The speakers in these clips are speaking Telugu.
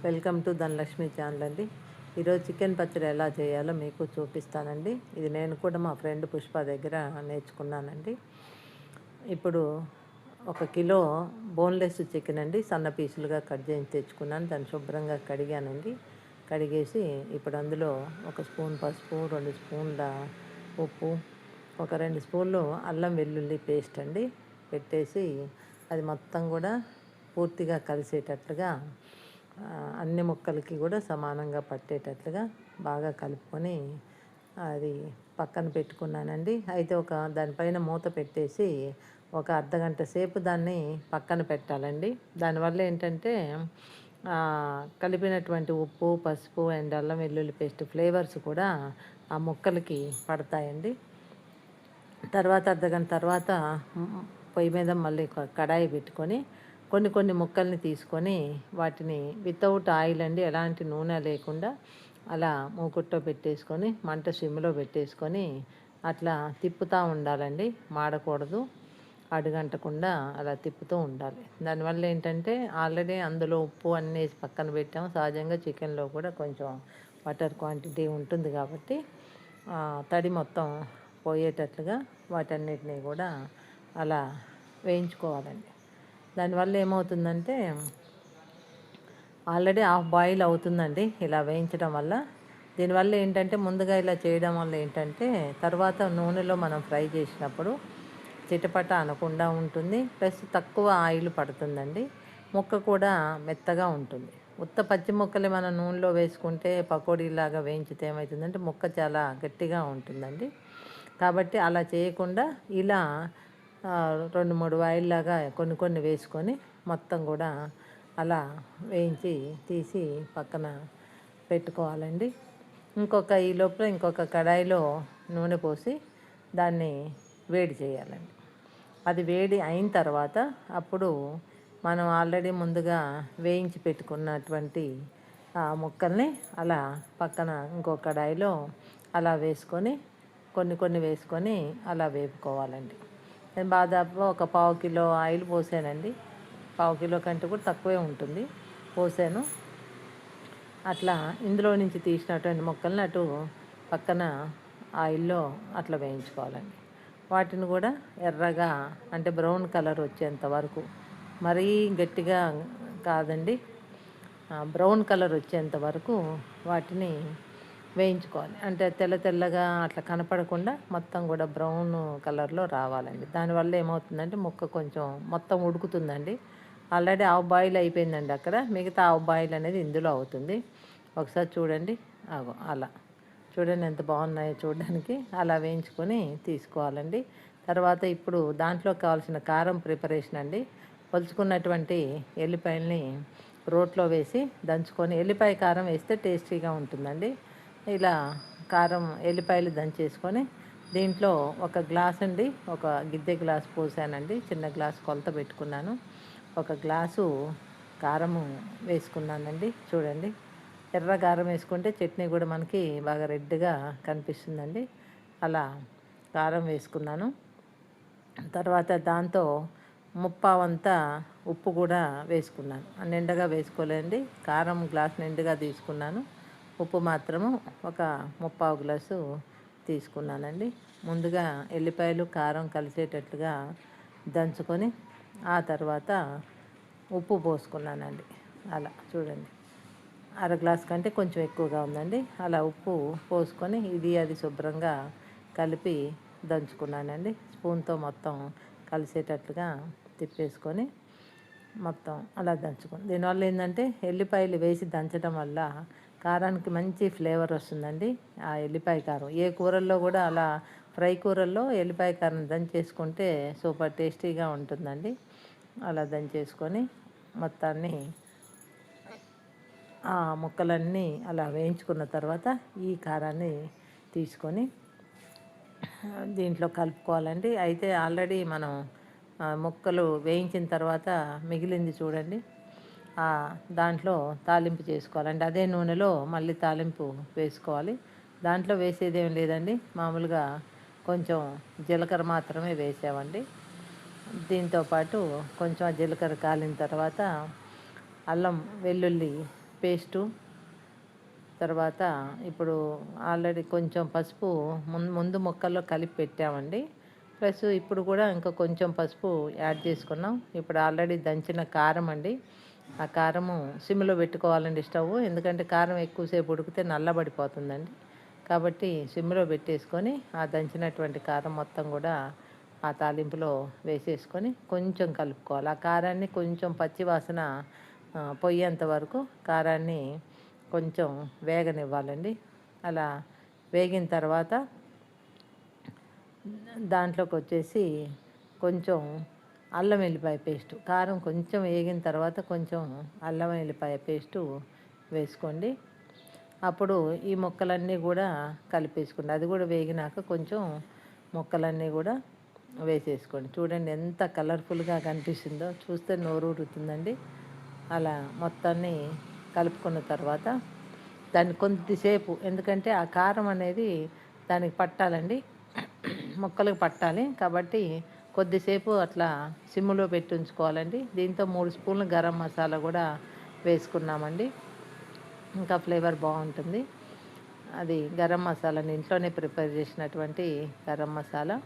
వెల్కమ్ టు ధనలక్ష్మి ఛానల్ అండి. ఈరోజు చికెన్ పచ్చడి ఎలా చేయాలో మీకు చూపిస్తానండి. ఇది నేను కూడా మా ఫ్రెండ్ పుష్ప దగ్గర నేర్చుకున్నానండి. ఇప్పుడు 1 కిలో బోన్లెస్ చికెన్ అండి, సన్న పీసులుగా కట్ చేసి తెచ్చుకున్నాను. దాన్ని శుభ్రంగా కడిగానండి. కడిగేసి ఇప్పుడు అందులో 1 స్పూన్ పసుపు, 2 స్పూన్ల ఉప్పు, ఒక 2 స్పూన్లు అల్లం వెల్లుల్లి పేస్ట్ అండి పెట్టేసి అది మొత్తం కూడా పూర్తిగా కలిసేటట్లుగా అన్ని ముక్కలకి కూడా సమానంగా పట్టేటట్లుగా బాగా కలుపుకొని అది పక్కన పెట్టుకున్నానండి. అయితే దానిపైన మూత పెట్టేసి ఒక అర్ధగంట సేపు దాన్ని పక్కన పెట్టాలండి. దానివల్ల ఏంటంటే కలిపినటువంటి ఉప్పు, పసుపు అండ్ అల్లం వెల్లుల్లి పేస్ట్ ఫ్లేవర్స్ కూడా ఆ ముక్కలకి పడతాయండి. తర్వాత అర్ధగంట తర్వాత పొయ్యి మీద మళ్ళీ కడాయి పెట్టుకొని కొన్ని ముక్కల్ని తీసుకొని వాటిని వితౌట్ ఆయిల్ అండి, ఎలాంటి నూనె లేకుండా అలా మూకుట్లో పెట్టేసుకొని మంట సిమ్లో పెట్టేసుకొని అట్లా తిప్పుతూ ఉండాలండి. మాడకూడదు, అడుగంటకుండా అలా తిప్పుతూ ఉండాలి. దానివల్ల ఏంటంటే ఆల్రెడీ అందులో ఉప్పు అన్నీ వేసి పక్కన పెట్టాము. సహజంగా చికెన్లో కూడా కొంచెం వాటర్ క్వాంటిటీ ఉంటుంది కాబట్టి తడి మొత్తం పోయేటట్లుగా వాటన్నిటినీ కూడా అలా వేయించుకోవాలండి. దానివల్ల ఏమవుతుందంటే ఆల్రెడీ హాఫ్ బాయిల్ అవుతుందండి ఇలా వేయించడం వల్ల. దీనివల్ల ఏంటంటే ముందుగా ఇలా చేయడం వల్ల ఏంటంటే తర్వాత నూనెలో మనం ఫ్రై చేసినప్పుడు చిటపట అనకుండా ఉంటుంది. ప్లస్ తక్కువ ఆయిల్ పడుతుందండి. ముక్క కూడా మెత్తగా ఉంటుంది. ఉత్త పచ్చి ముక్కలు మనం నూనెలో వేసుకుంటే పకోడీలాగా వేయించితే ఏమవుతుందంటే ముక్క చాలా గట్టిగా ఉంటుందండి. కాబట్టి అలా చేయకుండా ఇలా 2-3 వాయిల్లాగా కొన్ని వేసుకొని మొత్తం కూడా అలా వేయించి తీసి పక్కన పెట్టుకోవాలండి. ఈ లోపల ఇంకొక కడాయిలో నూనె పోసి దాన్ని వేడి చేయాలండి. అది వేడి అయిన తర్వాత అప్పుడు మనం ఆల్రెడీ ముందుగా వేయించి పెట్టుకున్నటువంటి ముక్కల్ని అలా పక్కన ఇంకో కడాయిలో అలా వేసుకొని కొన్ని వేసుకొని అలా వేపుకోవాలండి. నేను దాదాపు ఒక 1/4 కిలో ఆయిల్ పోసానండి. 1/4 కిలో కంటే కూడా తక్కువే ఉంటుంది పోసాను. అట్లా ఇందులో నుంచి తీసినటువంటి ముక్కల్ని అటు పక్కన ఆయిల్లో అట్లా వేయించుకోవాలండి. వాటిని కూడా ఎర్రగా అంటే బ్రౌన్ కలర్ వచ్చేంత వరకు, మరీ గట్టిగా కాదండి, బ్రౌన్ కలర్ వచ్చేంత వరకు వాటిని వేయించుకోవాలి. అంటే తెల్లగా అట్లా కనపడకుండా మొత్తం కూడా బ్రౌన్ కలర్లో రావాలండి. దానివల్ల ఏమవుతుందంటే ముక్క కొంచెం మొత్తం ఉడుకుతుందండి. ఆల్రెడీ హాఫ్ బాయిల్ అయిపోయిందండి అక్కడ, మిగతా హాఫ్ బాయిల్ అనేది ఇందులో అవుతుంది. ఒకసారి చూడండి, అలా చూడండి ఎంత బాగున్నాయో చూడడానికి. అలా వేయించుకొని తీసుకోవాలండి. తర్వాత ఇప్పుడు దాంట్లో కావాల్సిన కారం ప్రిపరేషన్ అండి. పొలుచుకున్నటువంటి ఎల్లిపాయల్ని రోట్లో వేసి దంచుకొని, ఎల్లిపాయ కారం వేస్తే టేస్టీగా ఉంటుందండి. ఇలా కారం ఎల్లిపాయలు దంచేసుకొని దీంట్లో 1 గ్లాస్ అండి, ఒక గిద్దె గ్లాస్ పోసానండి. చిన్న గ్లాస్ కొలత పెట్టుకున్నాను. 1 గ్లాసు కారము వేసుకున్నానండి. చూడండి, ఎర్ర కారం వేసుకుంటే చట్నీ కూడా మనకి బాగా రెడ్గా కనిపిస్తుందండి. అలా కారం వేసుకున్నాను. తర్వాత దాంతో ముప్పావంతా ఉప్పు కూడా వేసుకున్నాను. నిండుగా వేసుకోలేండి, కారం గ్లాస్ నిండుగా తీసుకున్నాను. ఉప్పు మాత్రము ఒక 3/4 గ్లాసు తీసుకున్నానండి. ముందుగా ఎల్లిపాయలు కారం కలిసేటట్లుగా దంచుకొని ఆ తర్వాత ఉప్పు పోసుకున్నానండి. అలా చూడండి, అర గ్లాస్ కంటే కొంచెం ఎక్కువగా ఉందండి. అలా ఉప్పు పోసుకొని అది శుభ్రంగా కలిపి దంచుకున్నానండి. స్పూన్తో మొత్తం కలిసేటట్లుగా తిప్పేసుకొని మొత్తం అలా దంచుకొని, దీనివల్ల ఏంటంటే ఎల్లిపాయలు వేసి దంచడం వల్ల కారానికి మంచి ఫ్లేవర్ వస్తుందండి. ఆ ఎల్లిపాయ కారం ఏ కూరల్లో కూడా అలా ఫ్రై కూరల్లో ఎల్లిపాయ కారం దంచేసుకుంటే సూపర్ టేస్టీగా ఉంటుందండి. అలా దంచేసుకొని మొత్తాన్ని ఆ ముక్కలన్నీ అలా వేయించుకున్న తర్వాత ఈ కారాన్ని తీసుకొని దీంట్లో కలుపుకోవాలండి. అయితే ఆల్రెడీ మనం ముక్కలు వేయించిన తర్వాత మిగిలింది చూడండి, దాంట్లో తాలింపు చేసుకోవాలండి. అదే నూనెలో మళ్ళీ తాలింపు వేసుకోవాలి. దాంట్లో వేసేదేం లేదండి, మామూలుగా కొంచెం జీలకర్ర మాత్రమే వేసామండి. దీంతోపాటు కొంచెం జీలకర్ర కాలిన తర్వాత అల్లం వెల్లుల్లి పేస్టు, తర్వాత ఇప్పుడు ఆల్రెడీ కొంచెం పసుపు ముందు ముక్కల్లో కలిపి పెట్టామండి. ప్లస్ ఇప్పుడు కూడా ఇంకా కొంచెం పసుపు యాడ్ చేసుకున్నాం. ఇప్పుడు ఆల్రెడీ దంచిన కారం అండి. ఆ కారము సిమ్లో పెట్టుకోవాలండి స్టవ్, ఎందుకంటే కారం ఎక్కువసేపు ఉడికితే నల్లబడిపోతుందండి. కాబట్టి సిమ్లో పెట్టేసుకొని ఆ దంచినటువంటి కారం మొత్తం కూడా ఆ తాలింపులో వేసేసుకొని కొంచెం కలుపుకోవాలి. ఆ కారాన్ని కొంచెం పచ్చివాసన పొయ్యేంత వరకు కారాన్ని కొంచెం వేగనివ్వాలండి. అలా వేగిన తర్వాత దాంట్లోకి వచ్చేసి కొంచెం అల్లం వెల్లిపాయ పేస్టు, కారం కొంచెం వేగిన తర్వాత కొంచెం అల్లం వెల్లిపాయ పేస్టు వేసుకోండి. అప్పుడు ఈ ముక్కలన్నీ కూడా కలిపేసుకోండి. అది కూడా వేగినాక కొంచెం ముక్కలన్నీ కూడా వేసేసుకోండి. చూడండి ఎంత కలర్ఫుల్గా కనిపిస్తుందో, చూస్తే నోరూరుతుందండి. అలా మొత్తాన్ని కలుపుకున్న తర్వాత దాన్ని కొద్దిసేపు, ఎందుకంటే ఆ కారం అనేది దానికి పట్టాలండి, ముక్కలకు పట్టాలి కాబట్టి కొద్దిసేపు అట్లా సిమ్లో పెట్టి ఉంచుకోవాలండి. దీంతో 3 స్పూన్లు గరం మసాలా కూడా వేసుకున్నామండి, ఇంకా ఫ్లేవర్ బాగుంటుంది. అది గరం మసాలాని ఇంట్లోనే ప్రిపేర్ చేసినటువంటి గరం మసాలా.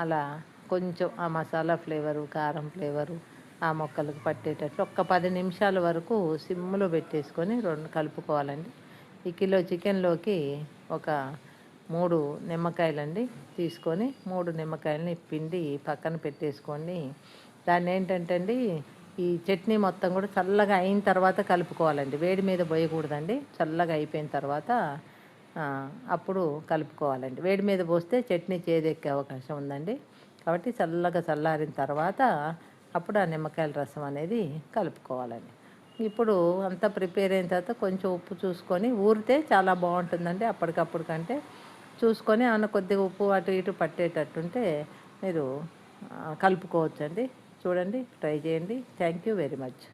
అలా కొంచెం ఆ మసాలా ఫ్లేవరు, కారం ఫ్లేవరు ఆ మొక్కలకు పట్టేటట్లు ఒక్క 10 నిమిషాల వరకు సిమ్లో పెట్టేసుకొని కలుపుకోవాలండి. ఈ కిలో చికెన్లోకి ఒక 3 నిమ్మకాయలండి తీసుకొని 3 నిమ్మకాయలని పిండి పక్కన పెట్టేసుకోండి. దాన్ని ఏంటంటే అండి, ఈ చట్నీ మొత్తం కూడా చల్లగా అయిన తర్వాత కలుపుకోవాలండి. వేడి మీద పోయకూడదండి. చల్లగా అయిపోయిన తర్వాత అప్పుడు కలుపుకోవాలండి. వేడి మీద పోస్తే చట్నీ చేదెక్కే అవకాశం ఉందండి. కాబట్టి చల్లగా చల్లారిన తర్వాత అప్పుడు ఆ నిమ్మకాయల రసం అనేది కలుపుకోవాలండి. ఇప్పుడు అంతా ప్రిపేర్ అయిన తర్వాత కొంచెం ఉప్పు చూసుకొని, ఊరితే చాలా బాగుంటుందండి. అప్పటికప్పుడు కంటే చూసుకొని కొద్దిగా ఉప్పు అటు ఇటు పట్టేటట్టుంటే మీరు కలుపుకోవచ్చండి. చూడండి, ట్రై చేయండి. Thank you very much.